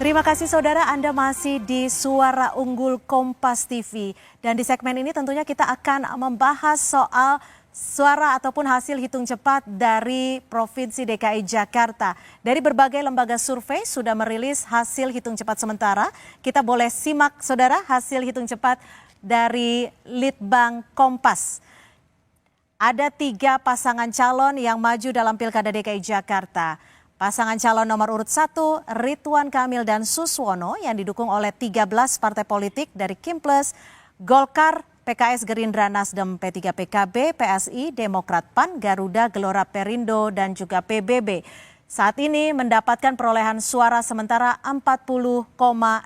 Terima kasih saudara, Anda masih di Suara Unggul Kompas TV. Dan di segmen ini tentunya kita akan membahas soal suara ataupun hasil hitung cepat dari Provinsi DKI Jakarta. Dari berbagai lembaga survei sudah merilis hasil hitung cepat sementara. Kita boleh simak saudara hasil hitung cepat dari Litbang Kompas. Ada 3 pasangan calon yang maju dalam Pilkada DKI Jakarta. Pasangan calon nomor urut 1, Ridwan Kamil dan Suswono yang didukung oleh 13 partai politik dari Kimples, Golkar, PKS, Gerindra, Nasdem, P3, PKB, PSI, Demokrat, PAN, Garuda, Gelora Perindo, dan juga PBB. Saat ini mendapatkan perolehan suara sementara 40,08.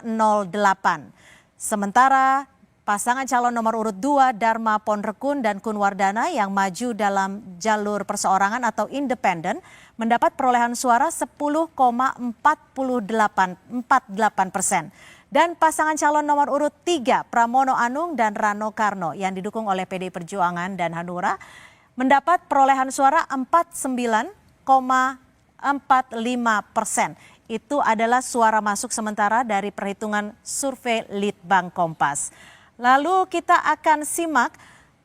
Sementara pasangan calon nomor urut 2, Dharma Ponrekun dan Kunwardana yang maju dalam jalur perseorangan atau independen mendapat perolehan suara 10,48%. Dan pasangan calon nomor urut 3, Pramono Anung dan Rano Karno yang didukung oleh PDI Perjuangan dan Hanura mendapat perolehan suara 49,45%. Itu adalah suara masuk sementara dari perhitungan survei Litbang Kompas. Lalu kita akan simak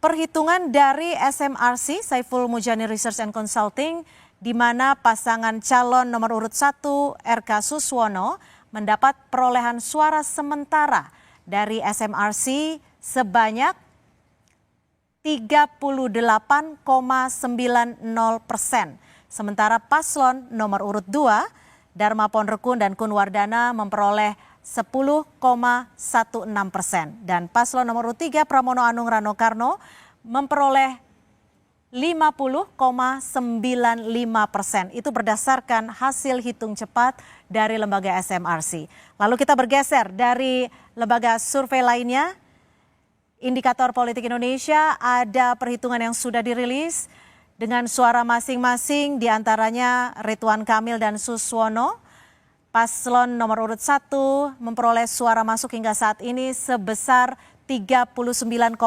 perhitungan dari SMRC, Saiful Mujani Research and Consulting, di mana pasangan calon nomor urut 1, RK Suswono, mendapat perolehan suara sementara dari SMRC sebanyak 38,90%. Sementara paslon nomor urut 2, Dharma Ponrekun dan Kunwardana memperoleh 10,16%. Dan paslon nomor urut 3, Pramono Anung Rano Karno memperoleh 50,95%. Itu berdasarkan hasil hitung cepat dari lembaga SMRC. Lalu kita bergeser dari lembaga survei lainnya. Indikator Politik Indonesia, ada perhitungan yang sudah dirilis dengan suara masing-masing, diantaranya Ridwan Kamil dan Suswono. Paslon nomor urut 1 memperoleh suara masuk hingga saat ini sebesar 39,52%.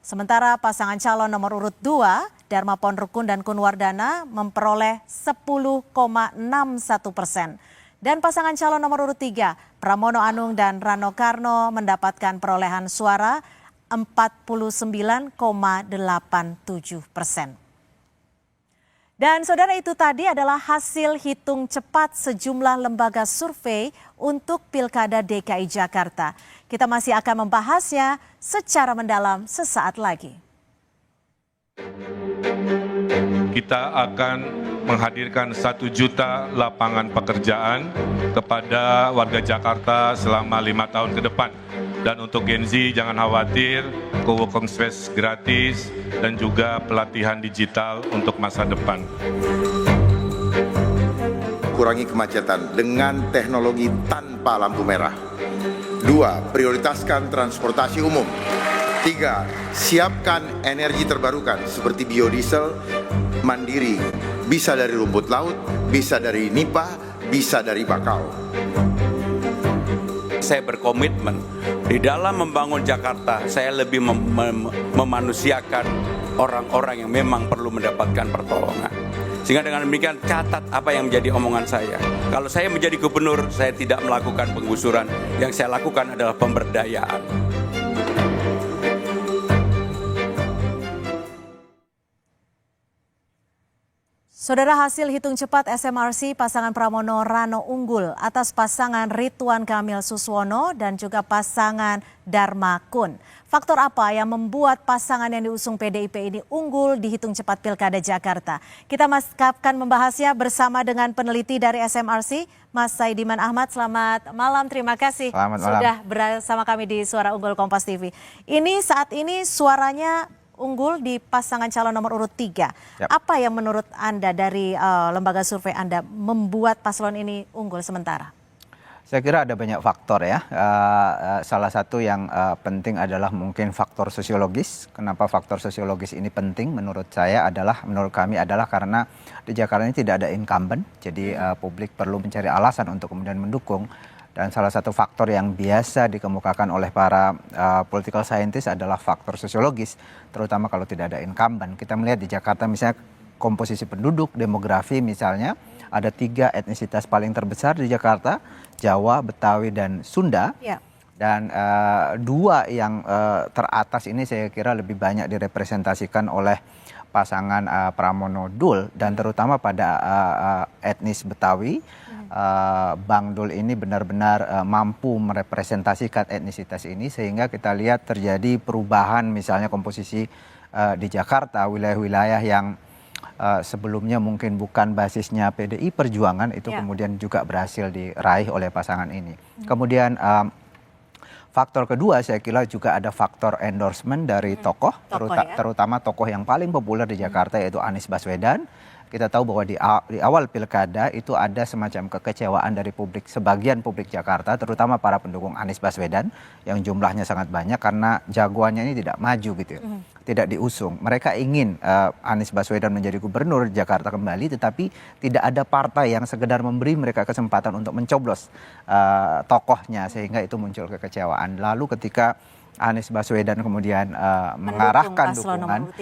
Sementara pasangan calon nomor urut 2, Dharma Ponrekun dan Kunwardana memperoleh 10,61%. Dan pasangan calon nomor urut 3, Pramono Anung dan Rano Karno mendapatkan perolehan suara 49,87%. Dan saudara, itu tadi adalah hasil hitung cepat sejumlah lembaga survei untuk Pilkada DKI Jakarta. Kita masih akan membahasnya secara mendalam sesaat lagi. Kita akan menghadirkan 1 juta lapangan pekerjaan kepada warga Jakarta selama 5 tahun ke depan. Dan untuk Gen Z jangan khawatir, co-working space gratis dan juga pelatihan digital untuk masa depan. Kurangi kemacetan dengan teknologi tanpa lampu merah. 2, prioritaskan transportasi umum. 3, siapkan energi terbarukan seperti biodiesel mandiri. Bisa dari rumput laut, bisa dari nipah, bisa dari bakau. Saya berkomitmen di dalam membangun Jakarta, saya lebih memanusiakan orang-orang yang memang perlu mendapatkan pertolongan. Sehingga dengan demikian catat apa yang menjadi omongan saya. Kalau saya menjadi gubernur, saya tidak melakukan penggusuran. Yang saya lakukan adalah pemberdayaan. Saudara, hasil hitung cepat SMRC, pasangan Pramono Rano unggul atas pasangan Ridwan Kamil Suswono dan juga pasangan Dharma Kun. Faktor apa yang membuat pasangan yang diusung PDIP ini unggul di hitung cepat Pilkada Jakarta? Kita akan membahasnya bersama dengan peneliti dari SMRC, Mas Saidiman Ahmad. Selamat malam, terima kasih sudah bersama kami di Suara Unggul Kompas TV. Ini saat ini suaranya unggul di pasangan calon nomor urut 3. Yap. Apa yang menurut Anda dari lembaga survei Anda membuat paslon ini unggul sementara? Saya kira ada banyak faktor ya. Salah satu yang penting adalah mungkin faktor sosiologis. Kenapa faktor sosiologis ini penting menurut kami adalah karena di Jakarta ini tidak ada incumbent. Jadi publik perlu mencari alasan untuk kemudian mendukung. Dan salah satu faktor yang biasa dikemukakan oleh para political scientist adalah faktor sosiologis, terutama kalau tidak ada incumbent. Kita melihat di Jakarta misalnya komposisi penduduk, demografi misalnya, ada 3 etnisitas paling terbesar di Jakarta, Jawa, Betawi, dan Sunda. Ya. Dan 2 yang teratas ini saya kira lebih banyak direpresentasikan oleh pasangan Pramono Dul, dan terutama pada etnis Betawi. Bang Dul ini benar-benar mampu merepresentasikan etnisitas ini, sehingga kita lihat terjadi perubahan misalnya komposisi di Jakarta, wilayah-wilayah yang sebelumnya mungkin bukan basisnya PDI Perjuangan itu kemudian juga berhasil diraih oleh pasangan ini. Kemudian faktor kedua saya kira juga ada faktor endorsement dari tokoh, terutama tokoh yang paling populer di Jakarta yaitu Anies Baswedan. Kita tahu bahwa di awal pilkada itu ada semacam kekecewaan dari publik, sebagian publik Jakarta, terutama para pendukung Anies Baswedan yang jumlahnya sangat banyak karena jagoannya ini tidak maju gitu ya, tidak diusung. Mereka ingin Anies Baswedan menjadi gubernur Jakarta kembali, tetapi tidak ada partai yang sekedar memberi mereka kesempatan untuk mencoblos tokohnya, sehingga itu muncul kekecewaan. Lalu ketika Anies Baswedan kemudian mengarahkan dukungan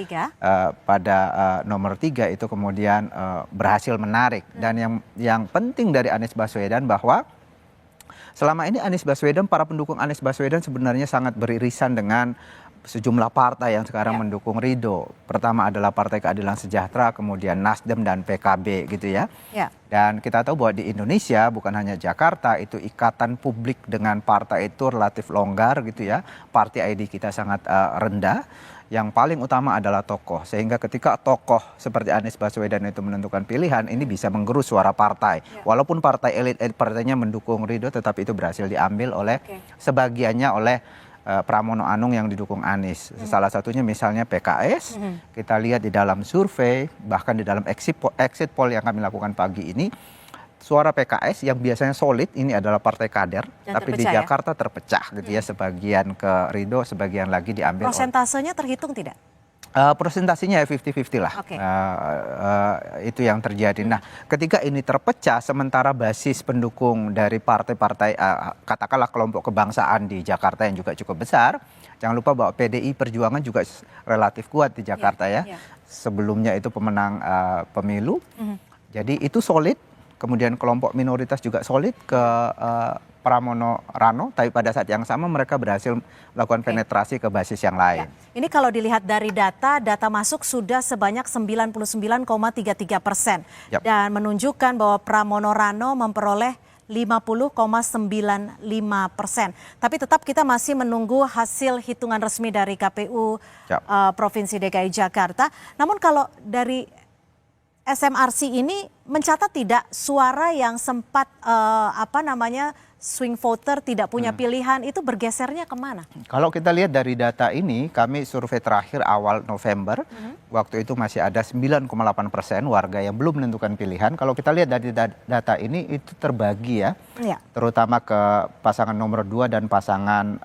pada nomor 3 itu kemudian berhasil menarik. Dan yang penting dari Anies Baswedan bahwa selama ini Anies Baswedan, para pendukung Anies Baswedan sebenarnya sangat beririsan dengan sejumlah partai yang sekarang mendukung Ridho. Pertama adalah Partai Keadilan Sejahtera, kemudian Nasdem dan PKB gitu ya. Dan kita tahu bahwa di Indonesia bukan hanya Jakarta, itu ikatan publik dengan partai itu relatif longgar gitu ya. Party ID kita sangat rendah. Yang paling utama adalah tokoh. Sehingga ketika tokoh seperti Anies Baswedan itu menentukan pilihan, ini bisa menggerus suara partai. Walaupun partai elit partainya mendukung Ridho, tetapi itu berhasil diambil oleh sebagiannya oleh Pramono Anung yang didukung Anies. Salah satunya misalnya PKS, kita lihat di dalam survei, bahkan di dalam exit poll yang kami lakukan pagi ini, suara PKS yang biasanya solid, ini adalah partai kader, tapi di Jakarta terpecah gitu ya, sebagian ke Ridho, sebagian lagi diambil. Prosentasenya terhitung tidak? Presentasinya 50-50 lah, itu yang terjadi. Nah, ketika ini terpecah, sementara basis pendukung dari partai-partai, katakanlah kelompok kebangsaan di Jakarta yang juga cukup besar, jangan lupa bahwa PDI Perjuangan juga relatif kuat di Jakarta sebelumnya itu pemenang pemilu, jadi itu solid. Kemudian kelompok minoritas juga solid ke Pramono Rano, tapi pada saat yang sama mereka berhasil melakukan penetrasi ke basis yang lain. Ini kalau dilihat dari data masuk sudah sebanyak 99,33% dan menunjukkan bahwa Pramono Rano memperoleh 50,95%. Tapi tetap kita masih menunggu hasil hitungan resmi dari KPU Provinsi DKI Jakarta. Namun kalau dari SMRC ini mencatat tidak suara yang sempat swing voter tidak punya pilihan itu bergesernya kemana? Kalau kita lihat dari data ini, kami survei terakhir awal November, waktu itu masih ada 9,8% warga yang belum menentukan pilihan. Kalau kita lihat dari data ini itu terbagi ya, terutama ke pasangan nomor 2 dan pasangan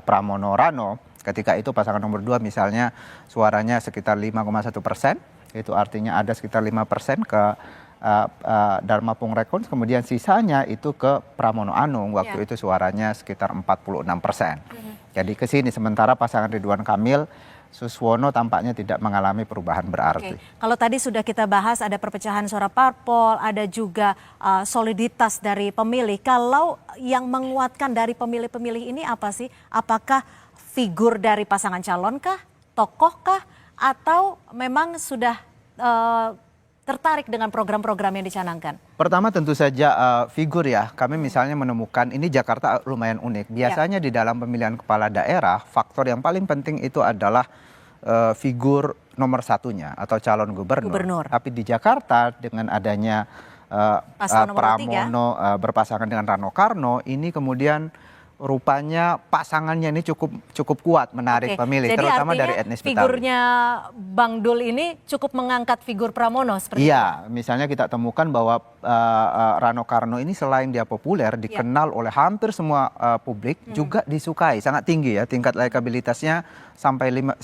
Pramono Rano. Ketika itu pasangan nomor 2 misalnya suaranya sekitar 5,1%. Itu artinya ada sekitar 5% ke Dharma Pungrekon, kemudian sisanya itu ke Pramono Anung, waktu itu suaranya sekitar 46%. Jadi ke sini, sementara pasangan Ridwan Kamil, Suswono tampaknya tidak mengalami perubahan berarti. Kalau tadi sudah kita bahas ada perpecahan suara parpol, ada juga soliditas dari pemilih. Kalau yang menguatkan dari pemilih-pemilih ini apa sih? Apakah figur dari pasangan calon kah, tokoh kah, atau memang sudah tertarik dengan program-program yang dicanangkan? Pertama tentu saja figur ya. Kami misalnya menemukan ini Jakarta lumayan unik. Biasanya di dalam pemilihan kepala daerah, faktor yang paling penting itu adalah figur nomor satunya atau calon gubernur. Tapi di Jakarta dengan adanya Pramono berpasangan dengan Rano Karno, ini kemudian rupanya pasangannya ini cukup kuat menarik pemilih, jadi terutama dari etnis Betawi. Figurnya Bang Dul ini cukup mengangkat figur Pramono seperti itu? Iya, misalnya kita temukan bahwa Rano Karno ini selain dia populer, dikenal oleh hampir semua publik, juga disukai, sangat tinggi ya, tingkat elektabilitasnya sampai 92%.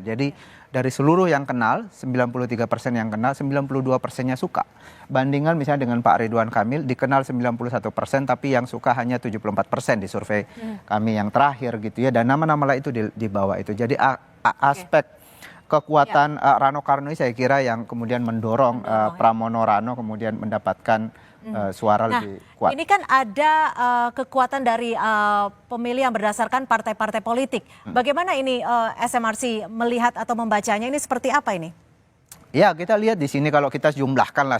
Jadi dari seluruh yang kenal, 93% yang kenal, 92%-nya suka. Bandingan misalnya dengan Pak Ridwan Kamil, dikenal 91%, tapi yang suka hanya 74% di survei kami yang terakhir gitu ya. Dan nama-nama lain itu di bawah itu. Jadi aspek kekuatan Rano Karno saya kira yang kemudian mendorong Pramono Rano kemudian mendapatkan suara lebih kuat. Ini kan ada kekuatan dari pemilih yang berdasarkan partai-partai politik. Bagaimana ini SMRC melihat atau membacanya, ini seperti apa ini? Ya, kita lihat di sini kalau kita jumlahkanlah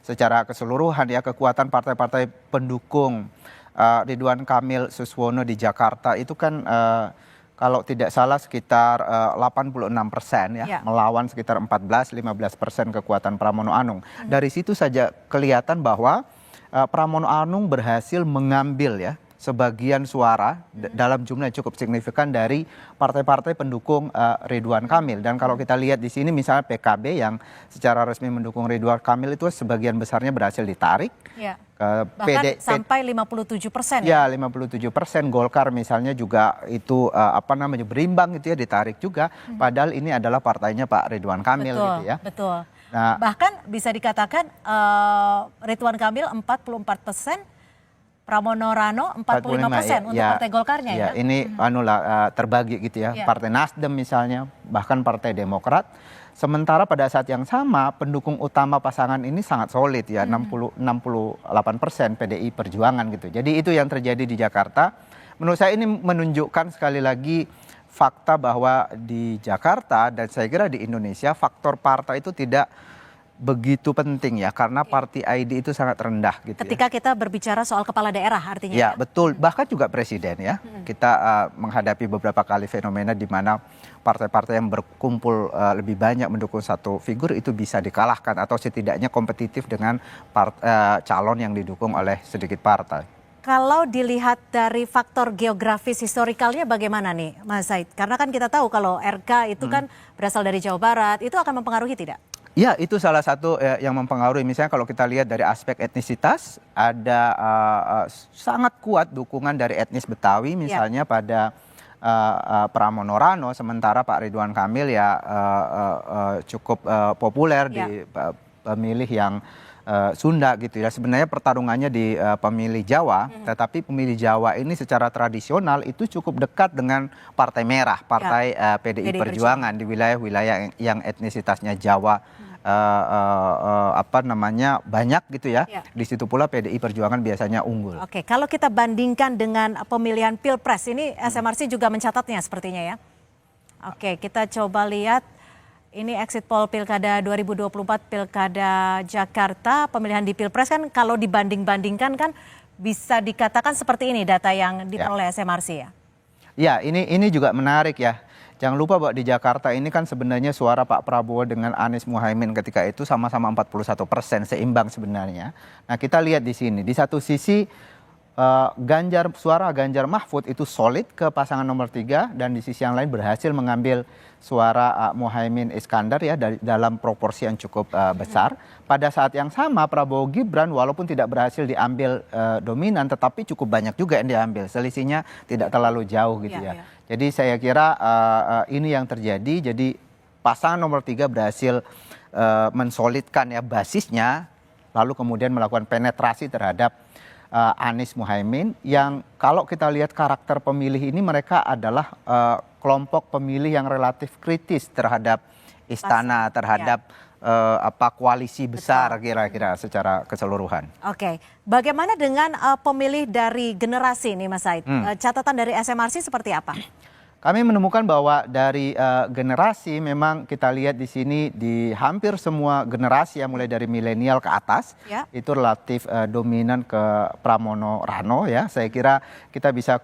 secara keseluruhan ya kekuatan partai-partai pendukung Ridwan Kamil Suswono di Jakarta itu kan kalau tidak salah sekitar 86% ya, melawan sekitar 14-15% kekuatan Pramono Anung. Dari situ saja kelihatan bahwa Pramono Anung berhasil mengambil ya sebagian suara dalam jumlah yang cukup signifikan dari partai-partai pendukung Ridwan Kamil. Dan kalau kita lihat di sini misalnya PKB yang secara resmi mendukung Ridwan Kamil itu sebagian besarnya berhasil ditarik. Ya. Bahkan sampai 57%. Ya, 57%. Golkar misalnya juga itu berimbang gitu ya, ditarik juga. Padahal ini adalah partainya Pak Ridwan Kamil gitu ya. Betul. Nah, bahkan bisa dikatakan Ridwan Kamil 44%. Pramono Rano 45% untuk Partai Golkarnya ya. Ini terbagi gitu ya. Partai Nasdem misalnya, bahkan Partai Demokrat. Sementara pada saat yang sama pendukung utama pasangan ini sangat solid ya, 68% PDI Perjuangan gitu. Jadi itu yang terjadi di Jakarta. Menurut saya ini menunjukkan sekali lagi fakta bahwa di Jakarta dan saya kira di Indonesia faktor partai itu tidak begitu penting ya, karena party ID itu sangat rendah gitu. Ketika kita berbicara soal kepala daerah artinya. Ya, betul, bahkan juga presiden ya. Kita menghadapi beberapa kali fenomena di mana partai-partai yang berkumpul lebih banyak mendukung satu figur itu bisa dikalahkan atau setidaknya kompetitif dengan calon yang didukung oleh sedikit partai. Kalau dilihat dari faktor geografis historikalnya bagaimana nih Mas Said? Karena kan kita tahu kalau RK itu kan berasal dari Jawa Barat, itu akan mempengaruhi tidak? Ya, itu salah satu yang mempengaruhi. Misalnya kalau kita lihat dari aspek etnisitas, ada sangat kuat dukungan dari etnis Betawi misalnya pada Pramono Rano, sementara Pak Ridwan Kamil ya cukup populer di pemilih yang Sunda gitu ya. Sebenarnya pertarungannya di pemilih Jawa, tetapi pemilih Jawa ini secara tradisional itu cukup dekat dengan Partai Merah, Partai PDI Perjuangan di wilayah-wilayah yang etnisitasnya Jawa banyak gitu ya. Di situ pula PDI Perjuangan biasanya unggul. Oke, kalau kita bandingkan dengan pemilihan Pilpres ini SMRC juga mencatatnya sepertinya ya. Oke, kita coba lihat ini exit poll Pilkada 2024 Pilkada Jakarta, pemilihan di Pilpres kan kalau dibanding-bandingkan kan bisa dikatakan seperti ini data yang diperoleh SMRC ya. Ya, ini juga menarik ya. Jangan lupa bahwa di Jakarta ini kan sebenarnya suara Pak Prabowo dengan Anies Muhaimin ketika itu sama-sama 41%, seimbang sebenarnya. Nah, kita lihat di sini, di satu sisi suara Ganjar Mahfud itu solid ke pasangan nomor 3 dan di sisi yang lain berhasil mengambil suara Muhaimin Iskandar ya dalam proporsi yang cukup besar. Pada saat yang sama Prabowo Gibran walaupun tidak berhasil diambil dominan tetapi cukup banyak juga yang diambil. Selisihnya tidak terlalu jauh gitu ya. Jadi saya kira ini yang terjadi. Jadi pasangan nomor 3 berhasil mensolidkan ya basisnya lalu kemudian melakukan penetrasi terhadap Anies Muhaimin yang kalau kita lihat karakter pemilih ini mereka adalah kelompok pemilih yang relatif kritis terhadap istana, terhadap koalisi besar kira-kira secara keseluruhan. Oke, bagaimana dengan pemilih dari generasi ini Mas Said? Catatan dari SMRC seperti apa? Kami menemukan bahwa dari generasi memang kita lihat di sini di hampir semua generasi yang mulai dari milenial ke atas itu relatif dominan ke Pramono Rano ya. Saya kira kita bisa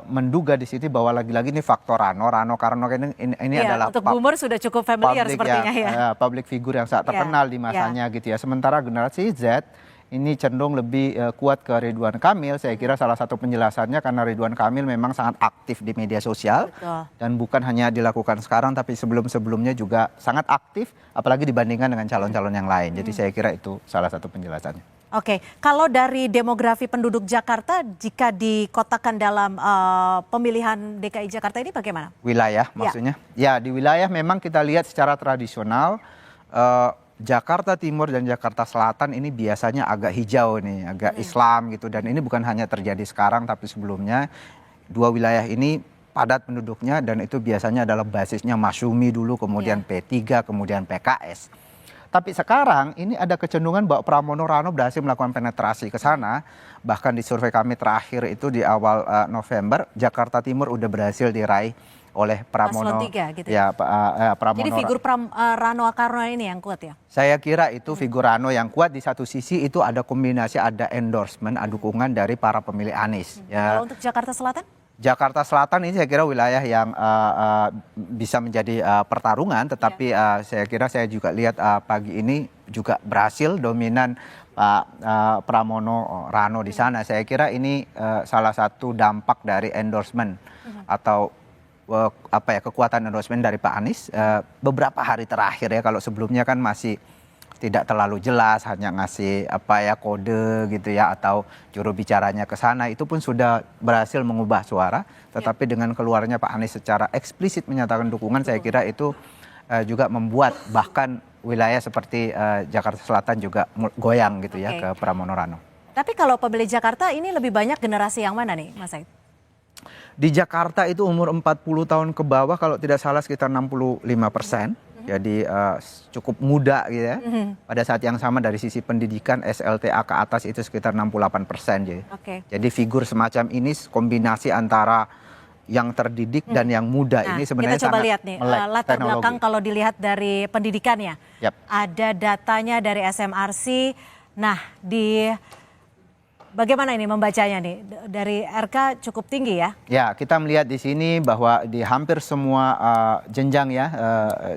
menduga di sini bahwa lagi-lagi ini faktor Rano Karno ini adalah untuk boomer sudah cukup familiar sepertinya ya. Public figure yang sangat terkenal di masanya gitu ya. Sementara generasi Z ini cenderung lebih kuat ke Ridwan Kamil. Saya kira salah satu penjelasannya karena Ridwan Kamil memang sangat aktif di media sosial. Dan bukan hanya dilakukan sekarang tapi sebelum-sebelumnya juga sangat aktif apalagi dibandingkan dengan calon-calon yang lain. Jadi saya kira itu salah satu penjelasannya. Oke, kalau dari demografi penduduk Jakarta jika dikotakan dalam pemilihan DKI Jakarta ini bagaimana? Wilayah maksudnya? Ya, di wilayah memang kita lihat secara tradisional Jakarta Timur dan Jakarta Selatan ini biasanya agak hijau nih, agak Islam gitu. Dan ini bukan hanya terjadi sekarang tapi sebelumnya dua wilayah ini padat penduduknya dan itu biasanya adalah basisnya Masyumi dulu, kemudian P3, kemudian PKS. Tapi sekarang ini ada kecenderungan bahwa Pramono Rano berhasil melakukan penetrasi ke sana. Bahkan di survei kami terakhir itu di awal November, Jakarta Timur udah berhasil diraih oleh Pramono. Paslon 3 gitu Ya, Pramono. Jadi figur Rano Karno ini yang kuat ya? Saya kira itu figur Rano yang kuat. Di satu sisi itu ada kombinasi, ada endorsement, ada dukungan dari para pemilih Anies. Ya. Kalau untuk Jakarta Selatan? Jakarta Selatan ini saya kira wilayah yang bisa menjadi pertarungan, tetapi saya kira saya juga lihat pagi ini juga berhasil dominan Pak Pramono Rano di sana. Saya kira ini salah satu dampak dari endorsement atau kekuatan endorsement dari Pak Anies beberapa hari terakhir ya. Kalau sebelumnya kan masih tidak terlalu jelas, hanya ngasih kode gitu ya, atau juru bicaranya ke sana, itu pun sudah berhasil mengubah suara. Tetapi dengan keluarnya Pak Anies secara eksplisit menyatakan dukungan, saya kira itu juga membuat bahkan wilayah seperti Jakarta Selatan juga goyang gitu ya ke Pramono Rano. Tapi kalau pemilih Jakarta ini lebih banyak generasi yang mana nih Mas Said? Di Jakarta itu umur 40 tahun ke bawah, kalau tidak salah sekitar 65%. Jadi cukup muda gitu ya. Pada saat yang sama dari sisi pendidikan SLTA ke atas itu sekitar 68%. Jadi figur semacam ini kombinasi antara yang terdidik dan yang muda ini sebenarnya kita coba sangat lihat nih latar belakang kalau dilihat dari pendidikannya. Ada datanya dari SMRC. Nah, bagaimana ini membacanya nih? Dari RK cukup tinggi ya? Ya, kita melihat di sini bahwa di hampir semua jenjang ya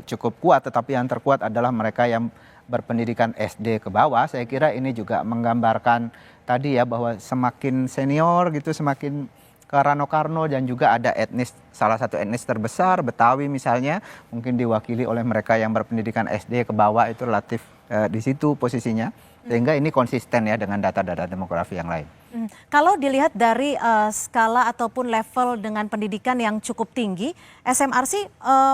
cukup kuat, tetapi yang terkuat adalah mereka yang berpendidikan SD ke bawah. Saya kira ini juga menggambarkan tadi ya bahwa semakin senior gitu, semakin ke Rano Karno, dan juga ada salah satu etnis terbesar Betawi misalnya, mungkin diwakili oleh mereka yang berpendidikan SD ke bawah, itu relatif di situ posisinya. Sehingga ini konsisten ya dengan data-data demografi yang lain. Kalau dilihat dari skala ataupun level dengan pendidikan yang cukup tinggi, SMRC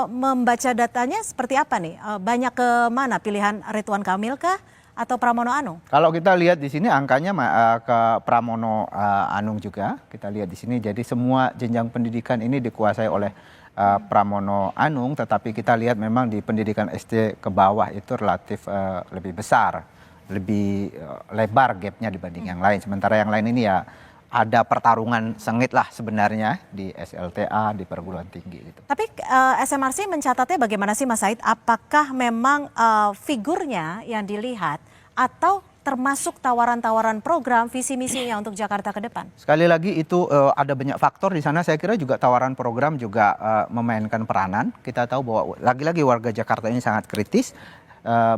membaca datanya seperti apa nih? Banyak ke mana? Pilihan Ridwan Kamil kah atau Pramono Anung? Kalau kita lihat di sini angkanya ke Pramono Anung juga. Kita lihat di sini, jadi semua jenjang pendidikan ini dikuasai oleh Pramono Anung, tetapi kita lihat memang di pendidikan SD ke bawah itu relatif lebih besar. Lebih lebar gapnya dibanding yang lain. Sementara yang lain ini ya ada pertarungan sengit lah sebenarnya di SLTA, di perguruan tinggi gitu. Tapi SMRC mencatatnya bagaimana sih Mas Said? Apakah memang figurnya yang dilihat atau termasuk tawaran-tawaran program visi misinya untuk Jakarta ke depan? Sekali lagi itu ada banyak faktor di sana. Saya kira juga tawaran program juga memainkan peranan. Kita tahu bahwa lagi-lagi warga Jakarta ini sangat kritis.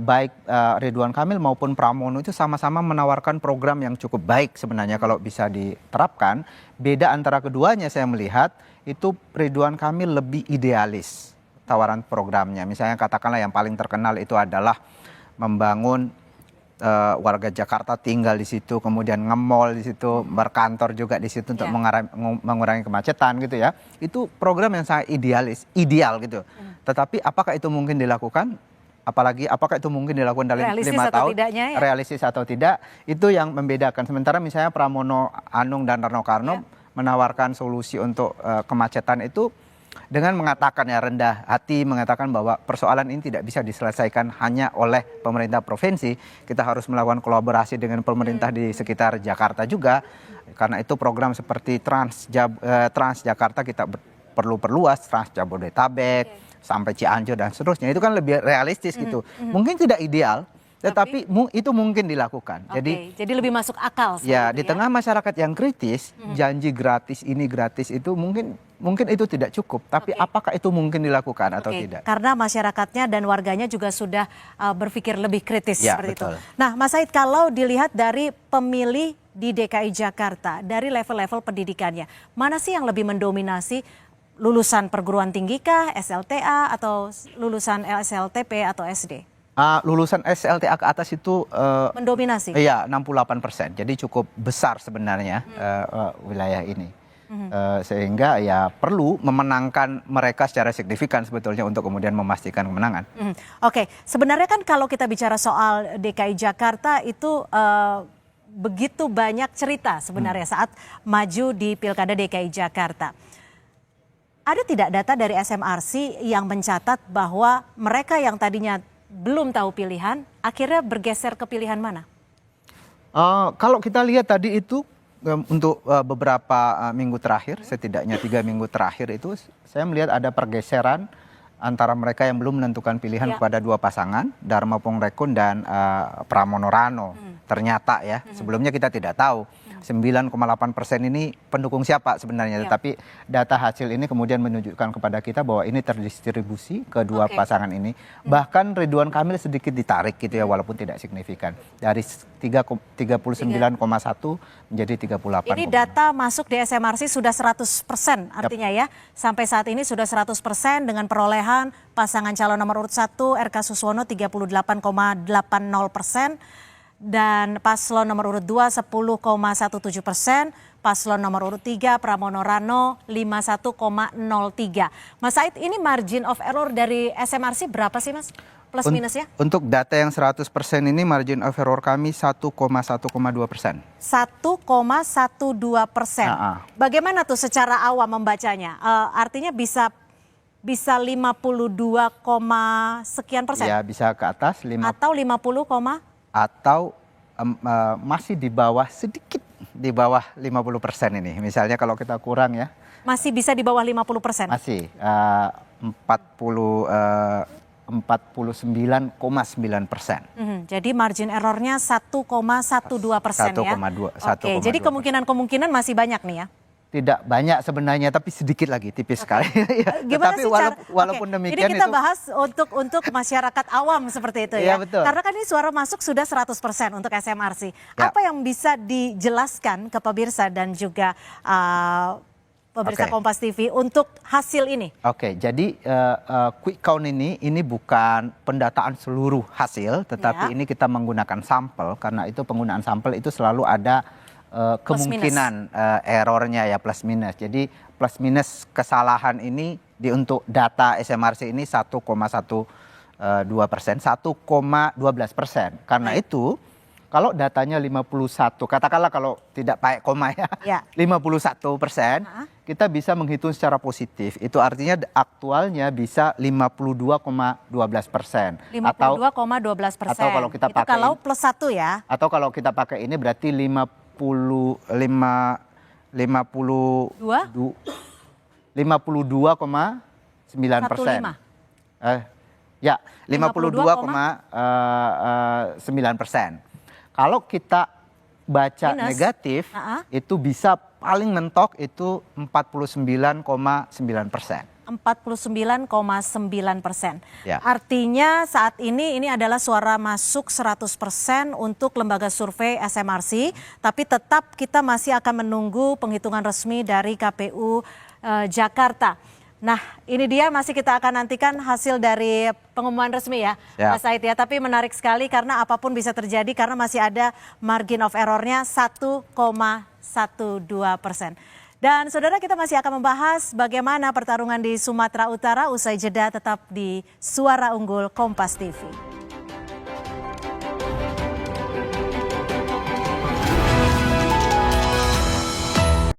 Baik Ridwan Kamil maupun Pramono itu sama-sama menawarkan program yang cukup baik sebenarnya kalau bisa diterapkan. Beda antara keduanya saya melihat itu Ridwan Kamil lebih idealis tawaran programnya. Misalnya katakanlah yang paling terkenal itu adalah membangun warga Jakarta tinggal di situ, kemudian nge-mall di situ, berkantor juga di situ untuk mengurangi kemacetan gitu ya. Itu program yang sangat ideal gitu. Tetapi apakah itu mungkin dilakukan? Apalagi apakah itu mungkin dilakukan dalam 5 tahun, realistis atau tidak, itu yang membedakan. Sementara misalnya Pramono Anung dan Rano Karno menawarkan solusi untuk kemacetan itu dengan mengatakan ya rendah hati, mengatakan bahwa persoalan ini tidak bisa diselesaikan hanya oleh pemerintah provinsi, kita harus melakukan kolaborasi dengan pemerintah di sekitar Jakarta juga. Karena itu program seperti Transjakarta kita perlu perluas, Trans Jabodetabek, sampai Cianjur dan seterusnya, itu kan lebih realistis gitu. Mungkin tidak ideal, tetapi itu mungkin dilakukan. Jadi lebih masuk akal. Ya, di tengah masyarakat yang kritis, janji gratis ini gratis itu mungkin itu tidak cukup. Tapi apakah itu mungkin dilakukan atau tidak? Karena masyarakatnya dan warganya juga sudah berpikir lebih kritis seperti betul. itu. Nah, Mas Said, kalau dilihat dari pemilih di DKI Jakarta, dari level-level pendidikannya, mana sih yang lebih mendominasi? Lulusan perguruan tinggi kah, SLTA, atau lulusan SLTP atau SD? Lulusan SLTA ke atas itu mendominasi? Iya, 68%. Jadi cukup besar sebenarnya wilayah ini. Sehingga ya perlu memenangkan mereka secara signifikan sebetulnya untuk kemudian memastikan kemenangan. Oke, sebenarnya kan kalau kita bicara soal DKI Jakarta itu begitu banyak cerita sebenarnya saat maju di Pilkada DKI Jakarta. Ada tidak data dari SMRC yang mencatat bahwa mereka yang tadinya belum tahu pilihan, akhirnya bergeser ke pilihan mana? Kalau kita lihat tadi itu untuk beberapa minggu terakhir, setidaknya 3 minggu terakhir itu saya melihat ada pergeseran antara mereka yang belum menentukan pilihan kepada 2 pasangan, Dharma Pongrekun dan Pramono Rano. Ternyata ya, sebelumnya kita tidak tahu 9,8% ini pendukung siapa sebenarnya, tetapi data hasil ini kemudian menunjukkan kepada kita bahwa ini terdistribusi ke 2 pasangan ini. Bahkan Ridwan Kamil sedikit ditarik gitu ya, walaupun tidak signifikan. Dari 39,1 menjadi 38. Ini data masuk di SMRC sudah 100% artinya ya. Sampai saat ini sudah 100% dengan perolehan pasangan calon nomor urut 1 RK Suswono 38,80%. Dan paslon nomor urut 2 10,17%, paslon nomor urut 3 Pramono Rano 51,03. Mas Said, ini margin of error dari SMRC berapa sih Mas? Plus minusnya? Untuk data yang 100% ini margin of error kami 1,2%. 1,12%. Bagaimana tuh secara awam membacanya? Artinya bisa 52, sekian persen? Ya, bisa ke atas atau 50, atau masih di bawah, sedikit di bawah 50% ini. Misalnya kalau kita kurang ya. Masih bisa di bawah 50%? Masih 49,9%. Jadi margin errornya 1,12% ya? 1,2. Oke, jadi kemungkinan masih banyak nih ya? Tidak banyak sebenarnya, tapi sedikit lagi, tipis sekali. Gimana tapi sih walaupun demikian ini kita itu bahas untuk masyarakat awam seperti itu ya. Iya, betul. Karena kan ini suara masuk sudah 100% untuk SMRC. Ya. Apa yang bisa dijelaskan ke pemirsa dan juga pemirsa Kompas TV untuk hasil ini? Oke, jadi quick count ini bukan pendataan seluruh hasil, tetapi ini kita menggunakan sampel, karena itu penggunaan sampel itu selalu ada kemungkinan errornya ya, plus minus. Jadi plus minus kesalahan ini untuk data SMRC ini 1,12%, 1,12%. Karena itu kalau datanya 51, katakanlah kalau tidak pakai koma ya, 51%, kita bisa menghitung secara positif. Itu artinya aktualnya bisa 52,12%. 52,12%. Atau kalau kita pakai kalau plus 1 ya. Atau kalau kita pakai ini berarti 52,9%. Ya, 52,9%. Kalau kita baca minus, negatif, itu bisa paling mentok itu 49,9%. 49,9%. Ya. Artinya saat ini adalah suara masuk 100% untuk lembaga survei SMRC, tapi tetap kita masih akan menunggu penghitungan resmi dari KPU Jakarta. Nah, ini dia masih kita akan nantikan hasil dari pengumuman resmi ya, Mas Said ya. Tapi menarik sekali karena apapun bisa terjadi karena masih ada margin of errornya 1,12%. Dan saudara, kita masih akan membahas bagaimana pertarungan di Sumatera Utara usai jeda, tetap di Suara Unggul Kompas TV.